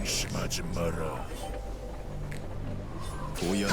방심하지 마라. 보여.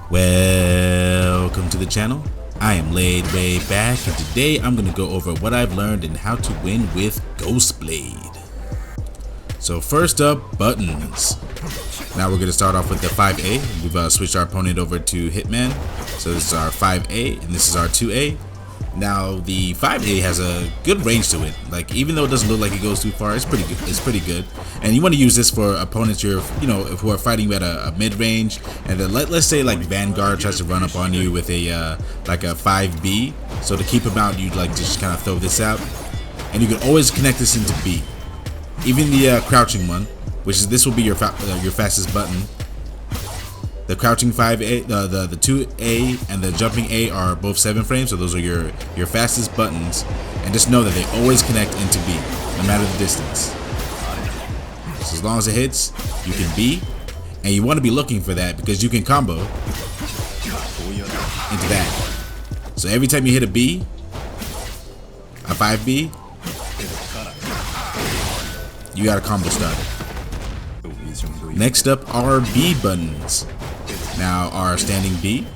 Welcome to the channel. I am Ladewaybac, and today I'm going to go over what I've learned and how to win with Ghostblade. So first up, buttons. Now we're going to start off with the 5A. We've switched our opponent over to Hitman. So this is our 5A and this is our 2A. Now the 5A has a good range to it. Like, even though it doesn't look like it goes too far, it's pretty good. It's pretty good. And you want to use this for opponents who are fighting you at a mid range. And then let's say like Vanguard tries to run up on you with a like a 5B. So to keep him out, you'd like to just kind of throw this out, and you can always connect this into B. Even the crouching one, which is this will be your fastest button. The crouching 5A, the 2A, and the jumping A are both 7 frames, so those are your fastest buttons. And just know that they always connect into B, no matter the distance. So as long as it hits, you can B, and you want to be looking for that because you can combo into that. So every time you hit a B, a 5B, you got a combo started. Next up are B buttons. Now our standing B,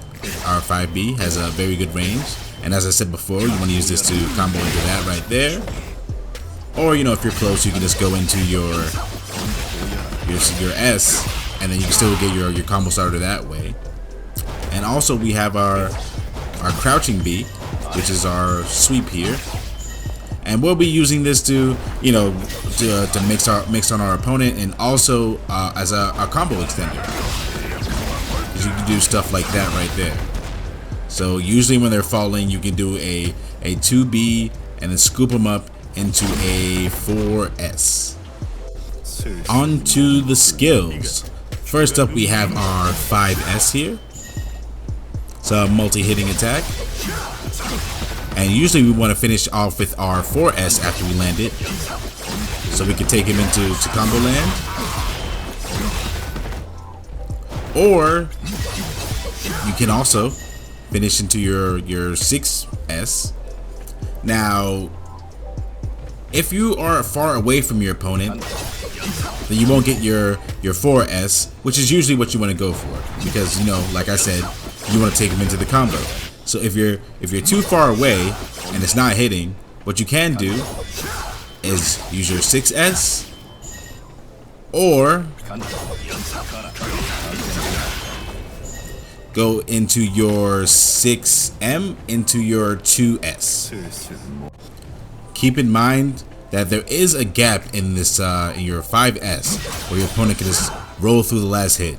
our 5B, has a very good range, and as I said before, you want to use this to combo into that right there. Or if you're close, you can just go into your S, and then you can still get your combo starter that way. And also we have our crouching B, which is our sweep here. And we'll be using this to mix on our opponent, and also as a combo extender. You can do stuff like that right there. So usually when they're falling, you can do a 2B and then scoop them up into a 4S. On to the skills. First up, we have our 5S here. It's a multi-hitting attack. And usually we want to finish off with our 4S after we land it, so we can take him into combo land. Or you can also finish into your 6S. Now, if you are far away from your opponent, then you won't get your 4S, which is usually what you want to go for, because like I said, you want to take him into the combo. So if you're too far away and it's not hitting, what you can do is use your 6S, or go into your 6M into your 2S. Keep in mind that there is a gap in this in your 5S where your opponent can just roll through the last hit.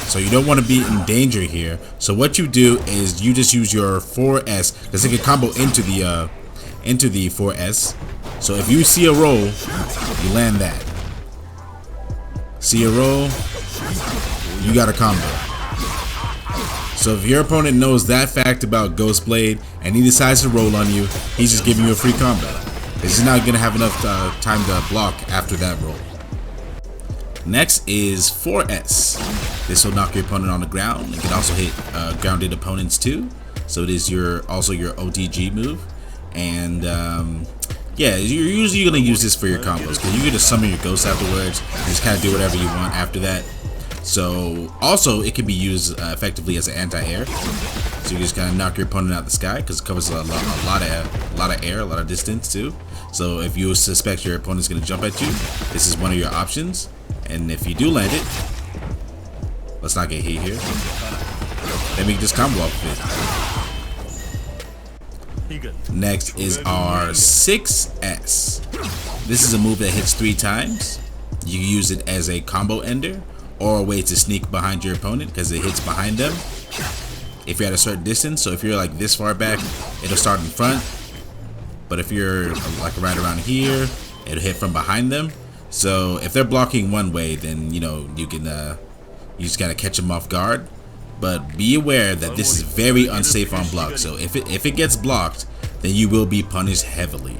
So you don't want to be in danger here. So what you do is you just use your 4S, because it can combo into the 4S. So if you see a roll, you land that. See a roll, you got a combo. So if your opponent knows that fact about Ghostblade and he decides to roll on you, he's just giving you a free combo. He's not going to have enough time to block after that roll. Next is 4S. This will knock your opponent on the ground. It can also hit grounded opponents too. So it is also your OTG move. And yeah, you're usually going to use this for your combos, because you can just summon your ghosts afterwards and just kind of do whatever you want after that. So also it can be used effectively as an anti-air. So you just kind of knock your opponent out the sky, because it covers a lot of air, a lot of distance too. So if you suspect your opponent's going to jump at you, this is one of your options. And if you do land it, let's not get hit here, then we can just combo off of it. Next is our 6S. This is a move that hits 3 times. You can use it as a combo ender or a way to sneak behind your opponent, because it hits behind them if you're at a certain distance. So if you're like this far back, it'll start in front, but if you're like right around here, it'll hit from behind them. So if they're blocking one way, then you know you can you just gotta catch them off guard. But be aware that this is very unsafe on block. So if it gets blocked, then you will be punished heavily.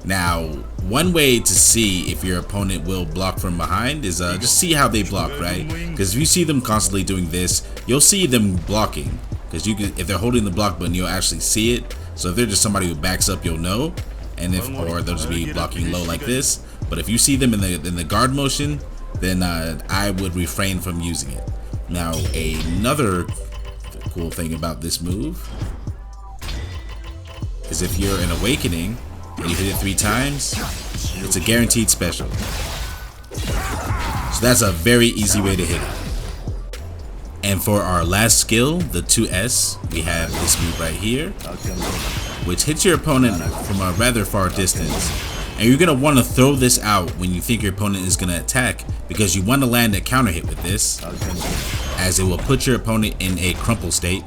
Now, one way to see if your opponent will block from behind is just see how they block, right? Because if you see them constantly doing this, you'll see them blocking. Because you can, if they're holding the block button, you'll actually see it. So if they're just somebody who backs up, you'll know. And or they'll just be blocking low like this. But if you see them in the guard motion, then I would refrain from using it. Now, another cool thing about this move is if you're an awakening and you hit it 3 times, it's a guaranteed special. So that's a very easy way to hit it. And for our last skill, the 2S, we have this move right here, which hits your opponent from a rather far distance. And you're going to want to throw this out when you think your opponent is going to attack, because you want to land a counter hit with this, as it will put your opponent in a crumple state.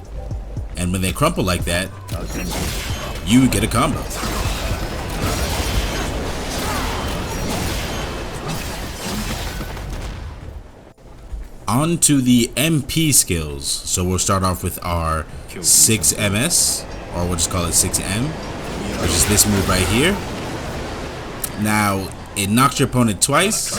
And when they crumple like that, you get a combo. On to the MP skills. So we'll start off with our 6MS, or we'll just call it 6M, which is this move right here. Now, it knocks your opponent twice,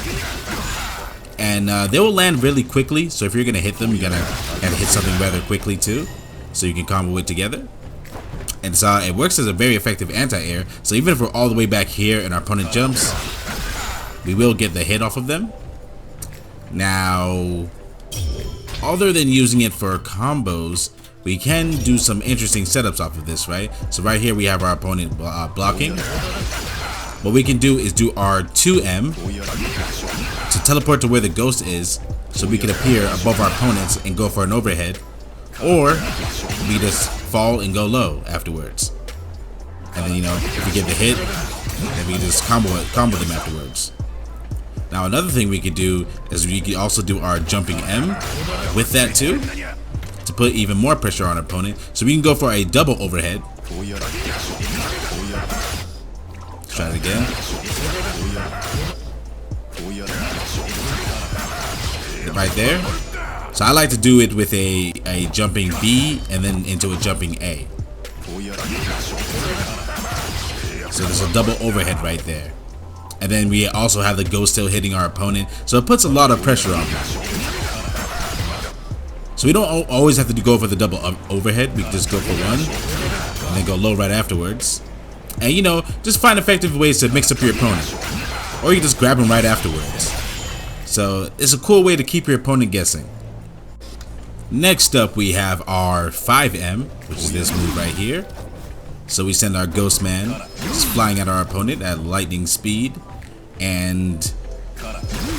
and they will land really quickly. So if you're gonna hit them, you gotta hit something rather quickly too, so you can combo it together. And so it works as a very effective anti-air. So even if we're all the way back here and our opponent jumps, we will get the hit off of them. Now, other than using it for combos, we can do some interesting setups off of this, right? So right here we have our opponent blocking. What we can do is do our 2M to teleport to where the ghost is, so we can appear above our opponents and go for an overhead, or we just fall and go low afterwards. And then, you know, if we get the hit, then we can just combo them afterwards. Now another thing we could do is we could also do our jumping M with that too, to put even more pressure on our opponent. So we can go for a double overhead. Try it again. Right there. So I like to do it with a jumping B and then into a jumping A. So there's a double overhead right there. And then we also have the ghost still hitting our opponent. So it puts a lot of pressure on them. So we don't always have to go for the double overhead. We can just go for one and then go low right afterwards. And you know, just find effective ways to mix up your opponent. Or you can just grab him right afterwards. So it's a cool way to keep your opponent guessing. Next up we have our 5M, which is this move right here. So we send our ghost man just flying at our opponent at lightning speed. And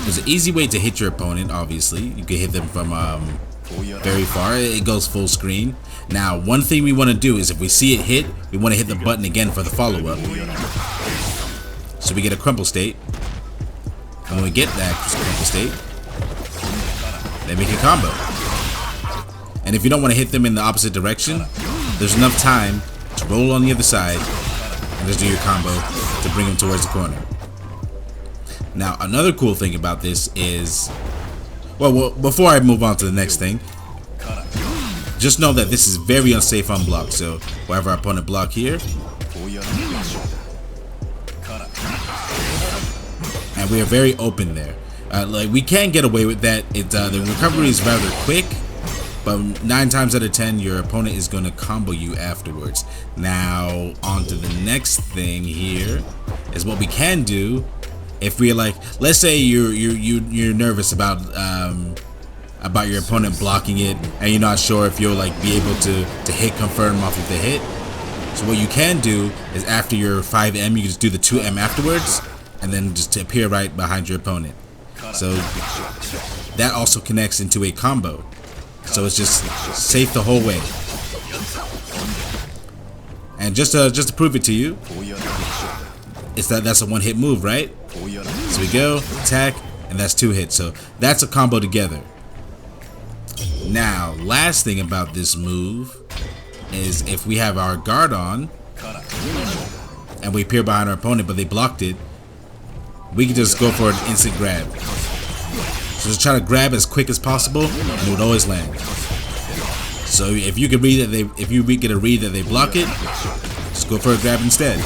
there's an easy way to hit your opponent, obviously. You can hit them from very far. It goes full screen. Now, one thing we want to do is if we see it hit, we want to hit the button again for the follow-up. So we get a crumple state. And when we get that crumple state, they make a combo. And if you don't want to hit them in the opposite direction, there's enough time to roll on the other side and just do your combo to bring them towards the corner. Now, another cool thing about this is, well, before I move on to the next thing, just know that this is very unsafe on block. So wherever our opponent block here, and we are very open there. Like we can get away with that. The recovery is rather quick, but 9 times out of 10, your opponent is going to combo you afterwards. Now, on to the next thing here is what we can do. If we're like, let's say you're nervous about your opponent blocking it, and you're not sure if you'll like be able to hit confirm off of the hit. So what you can do is after your 5M, you just do the 2M afterwards, and then just to appear right behind your opponent. So that also connects into a combo. So it's just safe the whole way. And just to prove it to you, that's a one-hit move, right? So we go, attack, and that's 2 hits. So that's a combo together. Now, last thing about this move is if we have our guard on and we appear behind our opponent but they blocked it, we can just go for an instant grab. So just try to grab as quick as possible, and it would always land. So if you can read that get a read that they block it, just go for a grab instead.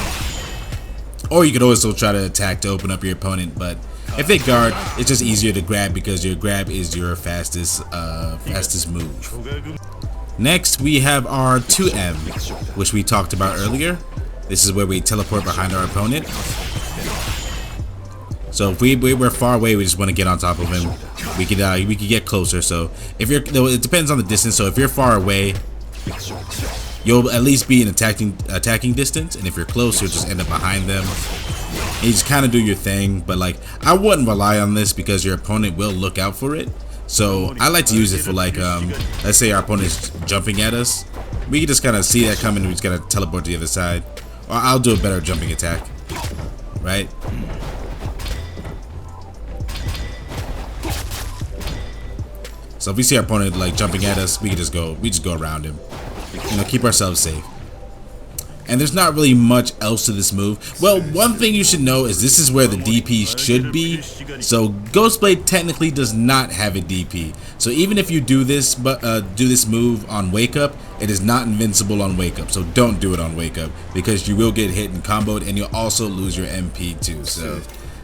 Or you could also try to attack to open up your opponent, but if they guard, it's just easier to grab because your grab is your fastest move. Next, we have our 2M, which we talked about earlier. This is where we teleport behind our opponent. So if we're far away, we just want to get on top of him. We could get closer. So if you're, it depends on the distance. So if you're far away, you'll at least be in attacking distance, and if you're close, you'll just end up behind them. And you just kind of do your thing, but like I wouldn't rely on this because your opponent will look out for it. So I like to use it for like let's say our opponent is jumping at us, we can just kind of see that coming, and we just gotta teleport to the other side. Or I'll do a better jumping attack, right? So if we see our opponent like jumping at us, we just go around him. You know, keep ourselves safe. And there's not really much else to this move. Well, one thing you should know is this is where the DP should be. So Ghostblade technically does not have a DP. So even if you do this move on Wake Up, it is not invincible on Wake Up. So don't do it on Wake Up because you will get hit and comboed, and you'll also lose your MP too. So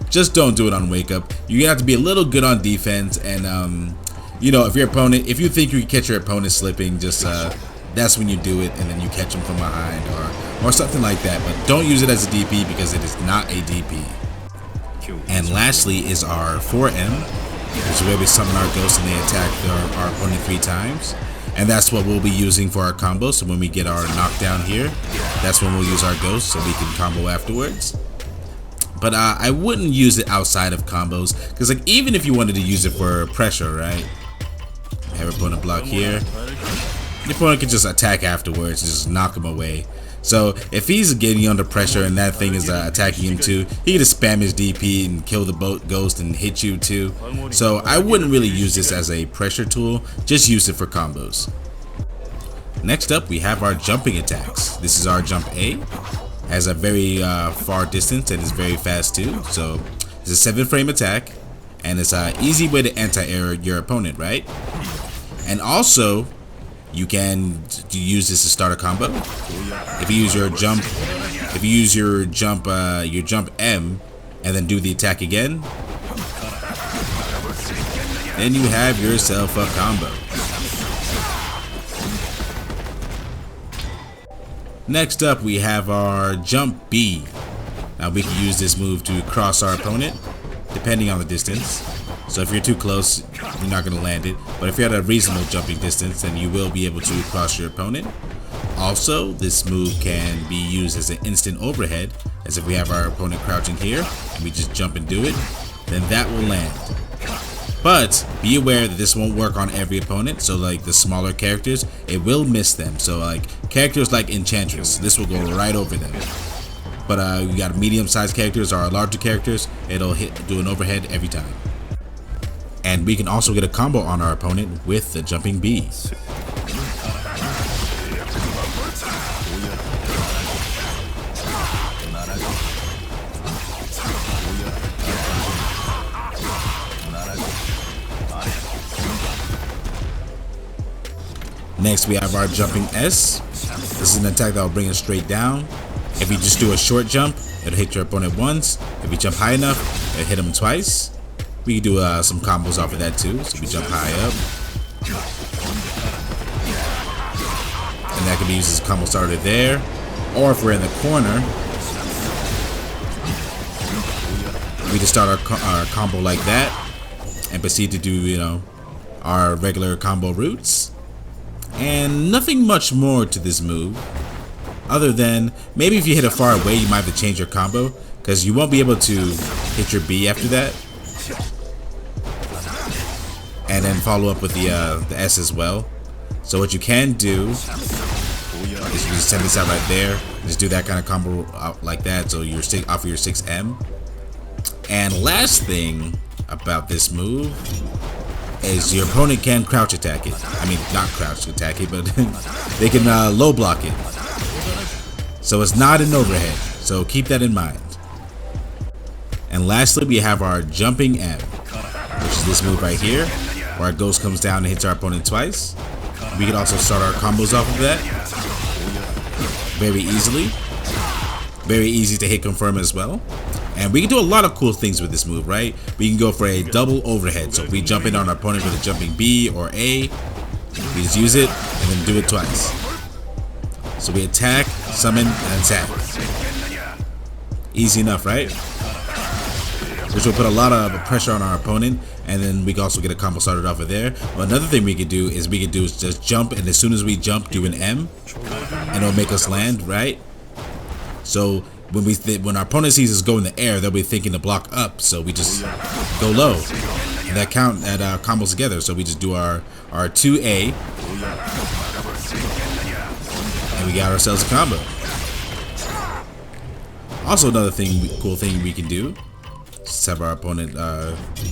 just don't do it on Wake Up. You have to be a little good on defense, and you know, if you think you can catch your opponent slipping, just that's when you do it, and then you catch them from behind or something like that. But don't use it as a DP because it is not a DP. And lastly is our 4M, which is where we summon our ghost and they attack our opponent 3 times. And that's what we'll be using for our combo. So when we get our knockdown here, that's when we'll use our ghost so we can combo afterwards. But I wouldn't use it outside of combos because like even if you wanted to use it for pressure, right? Have your opponent block here. Your opponent can just attack afterwards and just knock him away. So if he's getting under pressure and that thing is attacking him too, he can just spam his DP and kill the ghost and hit you too. So I wouldn't really use this as a pressure tool, just use it for combos. Next up we have our jumping attacks. This is our jump A. Has a very far distance and is very fast too. So it's a 7-frame attack, and it's an easy way to anti-air your opponent, right? And also, you can use this to start a combo. If you use your jump, your jump M, and then do the attack again, then you have yourself a combo. Next up, we have our jump B. Now we can use this move to cross our opponent, depending on the distance. So if you're too close, you're not going to land it. But if you're at a reasonable jumping distance, then you will be able to cross your opponent. Also, this move can be used as an instant overhead, as if we have our opponent crouching here, and we just jump and do it, then that will land. But be aware that this won't work on every opponent. So like the smaller characters, it will miss them. So like characters like Enchantress, this will go right over them. But we got medium-sized characters or larger characters, it'll do an overhead every time. And we can also get a combo on our opponent with the jumping B. Next we have our jumping S. This is an attack that will bring us straight down. If you just do a short jump, it'll hit your opponent once. If you jump high enough, it'll hit him twice. We can do some combos off of that too. So we jump high up, and that can be used as a combo starter there. Or if we're in the corner, we just start our combo like that and proceed to do, you know, our regular combo routes. And nothing much more to this move, other than maybe if you hit it far away, you might have to change your combo because you won't be able to hit your B after that. And then follow up with the S as well. So what you can do is you just send this out right there. Just do that kind of combo out like that. So you're off of your 6M. And last thing about this move is your opponent can crouch attack it. I mean, not crouch attack it, but they can low block it. So it's not an overhead. So keep that in mind. And lastly, we have our jumping M, which is this move right here, where our ghost comes down and hits our opponent twice. We can also start our combos off of that very easily. Very easy to hit confirm as well. And we can do a lot of cool things with this move, right? We can go for a double overhead. So if we jump in on our opponent with a jumping B or A, we just use it and then do it twice. So we attack, summon, and attack. Easy enough, right? Which will put a lot of pressure on our opponent, and then we can also get a combo started off of there. But another thing we could do is just jump, and as soon as we jump, do an M, and it'll make us land, right? So when our opponent sees us go in the air, they'll be thinking to block up, so we just go low, and that combos together. So we just do our 2A, and we got ourselves a combo. Also, another cool thing we can do. Just have our opponent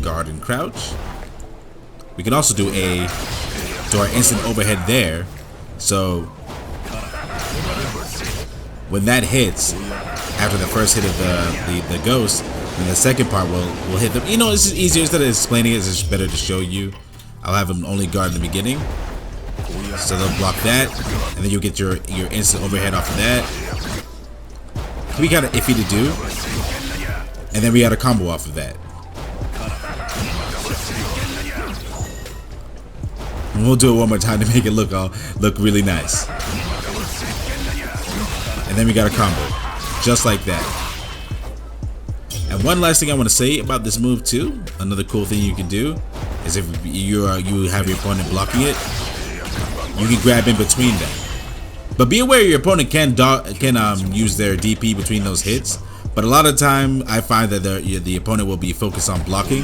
guard and crouch. We can also do our instant overhead there. So when that hits, after the first hit of the ghost, then the second part will hit them. You know, it's just easier. Instead of explaining it, it's just better to show you. I'll have them only guard in the beginning, so they'll block that, and then you'll get your instant overhead off of that. We got an iffy to do. And then we got a combo off of that. And we'll do it one more time to make it look really nice. And then we got a combo, just like that. And one last thing I want to say about this move too. Another cool thing you can do is if you have your opponent blocking it, you can grab in between them. But be aware your opponent can use their DP between those hits. But a lot of time, I find that the opponent will be focused on blocking.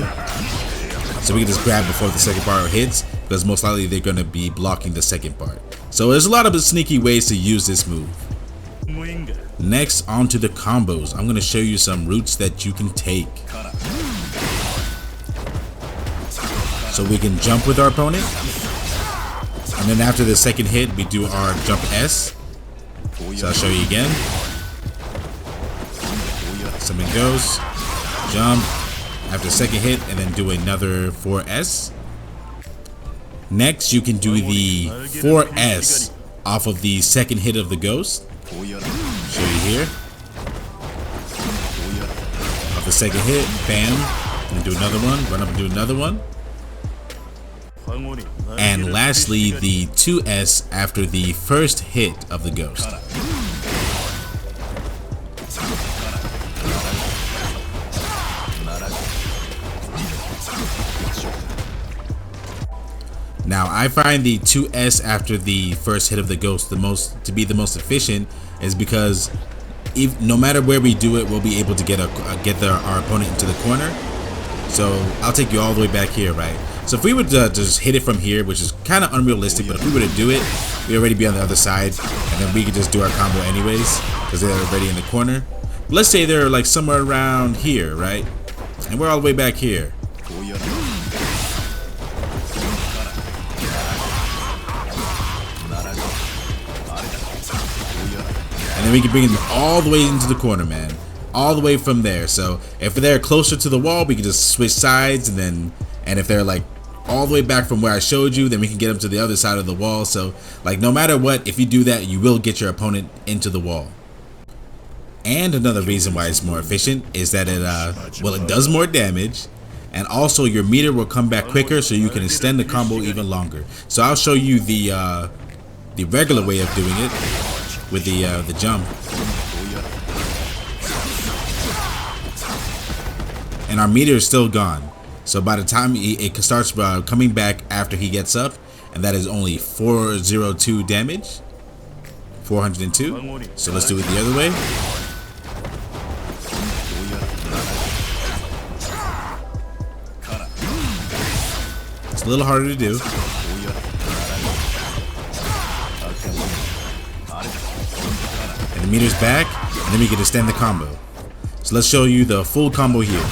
So we can just grab before the second part hits, because most likely they're going to be blocking the second part. So there's a lot of sneaky ways to use this move. Next, on to the combos. I'm going to show you some routes that you can take. So we can jump with our opponent. And then after the second hit, we do our jump S. So I'll show you again. Summon Ghost, jump, after second hit, and then do another 4S. Next, you can do the 4S off of the second hit of the Ghost. Show you here. Off the second hit, bam, and do another one, run up and do another one. And lastly, the 2S after the first hit of the Ghost. Now, I find the 2S after the first hit of the Ghost to be the most efficient, is because no matter where we do it, we'll be able to get our opponent into the corner. So I'll take you all the way back here, right? So if we would just hit it from here, which is kind of unrealistic, but if we were to do it, we'd already be on the other side, and then we could just do our combo anyways, because they're already in the corner. But let's say they're like somewhere around here, right? And we're all the way back here. And then we can bring them all the way into the corner, man. All the way from there. So if they're closer to the wall, we can just switch sides, and if they're like all the way back from where I showed you, then we can get them to the other side of the wall. So like no matter what, if you do that, you will get your opponent into the wall. And another reason why it's more efficient is that it does more damage, and also your meter will come back quicker, so you can extend the combo even longer. So I'll show you the regular way of doing it with the jump. And our meter is still gone. So by the time it starts coming back after he gets up, and that is only 402 damage. 402. So let's do it the other way. It's a little harder to do. And the meter's back, and then we can extend the combo. So let's show you the full combo here.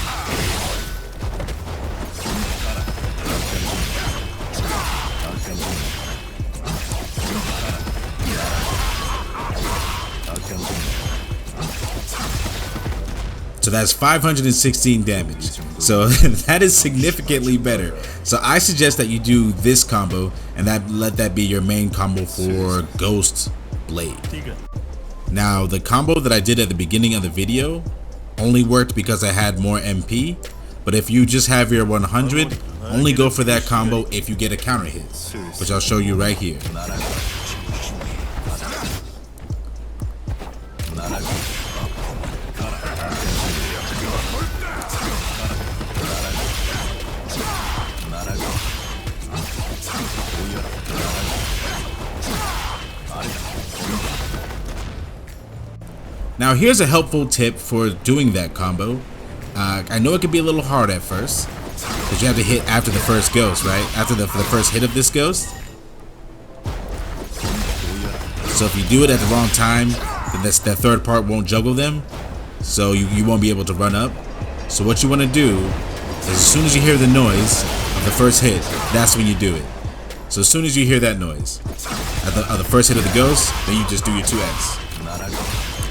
So So that's 516 damage. So that is significantly better. So I suggest that you do this combo and let that be your main combo for Ghostblade. Now the combo that I did at the beginning of the video only worked because I had more MP, but if you just have your 100, only go for that combo if you get a counter hit, which I'll show you right here. Now here's a helpful tip for doing that combo. I know it can be a little hard at first, because you have to hit after the first ghost, right? After the first hit of this ghost. So if you do it at the wrong time, then that third part won't juggle them, so you won't be able to run up. So what you want to do is, as soon as you hear the noise of the first hit, that's when you do it. So as soon as you hear that noise of the first hit of the ghost, then you just do your 2S.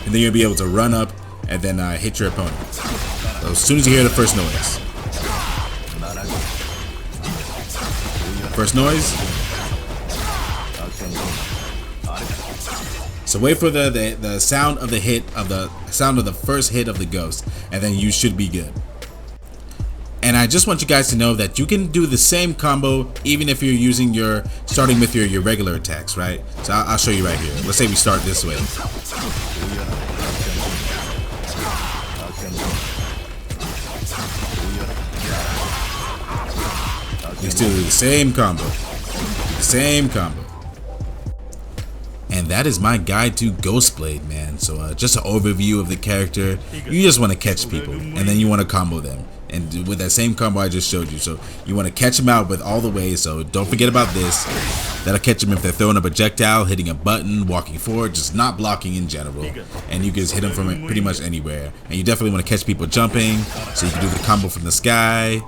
And then you'll be able to run up and then hit your opponent. So as soon as you hear the first noise. First noise. So wait for the sound of the first hit of the ghost, and then you should be good. And I just want you guys to know that you can do the same combo even if you're starting with your regular attacks, right? So I'll show you right here. Let's say we start this way. You still do the same combo. And that is my guide to Ghostblade, man. So just an overview of the character. You just want to catch people, and then you want to combo them. And with that same combo I just showed you. So you want to catch them out with all the ways. So don't forget about this. That'll catch them if they're throwing a projectile, hitting a button, walking forward, just not blocking in general. And you can just hit them from pretty much anywhere. And you definitely want to catch people jumping. So you can do the combo from the sky.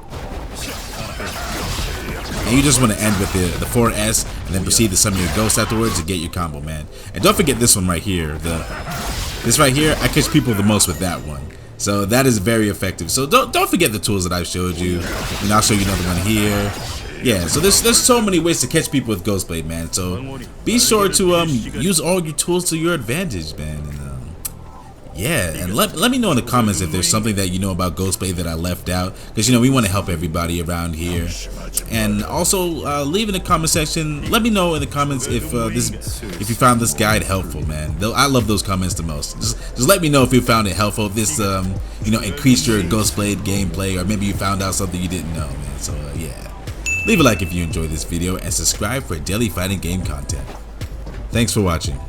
And you just want to end with the 4S and then proceed to summon your ghost afterwards to get your combo, man. And don't forget this one right here. This right here, I catch people the most with that one. So that is very effective. So don't forget the tools that I've showed you. And I'll show you another one here. Yeah, so there's so many ways to catch people with Ghostblade, man. So be sure to use all your tools to your advantage, man. And, yeah, and let me know in the comments if there's something that you know about Ghostblade that I left out, because we want to help everybody around here. And also leave in the comment section. Let me know in the comments if you found this guide helpful, man. I love those comments the most. Just let me know if you found it helpful. If this increased your Ghostblade gameplay, or maybe you found out something you didn't know, man. So yeah, leave a like if you enjoyed this video and subscribe for daily fighting game content. Thanks for watching.